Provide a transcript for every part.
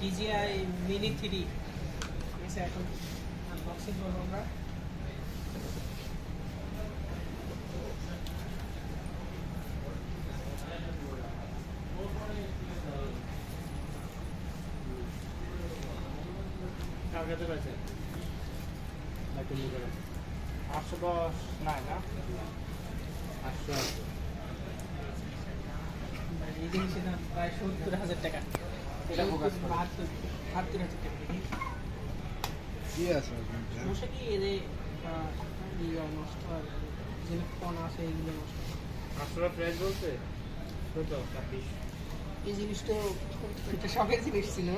DJI Mini 3 এসে এখন unboxing করবো আমরা। কত আছে? 810 না না 800 এই জিনিসের দাম প্রায় 70,000 টাকা। এটা ফোকাস করে 72,000 টাকা। কি আছে সমস্যা কি এই যে নষ্ট হয়, যে ফোন আছে এইগুলো নষ্ট হয়। 800 প্রাইস বলছে কত 26 এই জিনিসটা একটা শখের জিনিস ছিল,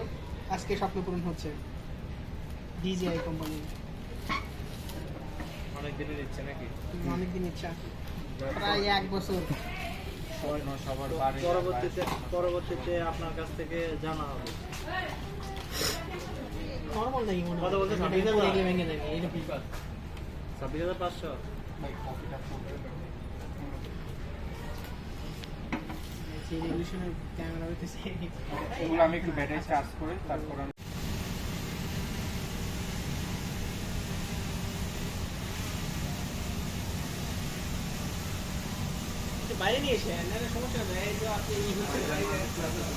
আজকে স্বপ্ন পূরণ হচ্ছে। DJI কোম্পানি অনেক দিনের ইচ্ছে নাকি? অনেকদিন ইচ্ছা, প্রায় 1 বছর। সবার পরবর্তীতে আপনার কাছ থেকে জানা হবে। নরমাল নাকি মনে হয়? কত বলতে? এটা ছাব্বিশ হাজার? এগুলো ভেঙে দেবে, এটা কি? 26,500 সেই রেজলিউশনের ক্যামেরা হইতেছে। এগুলো আমি একটু ব্যাটারি চার্জ করে তারপর আমি বাইরে নিয়ে এসে না সমস্যা নেই, এই যে আপনি এই হচ্ছে বাইরে কত আছে?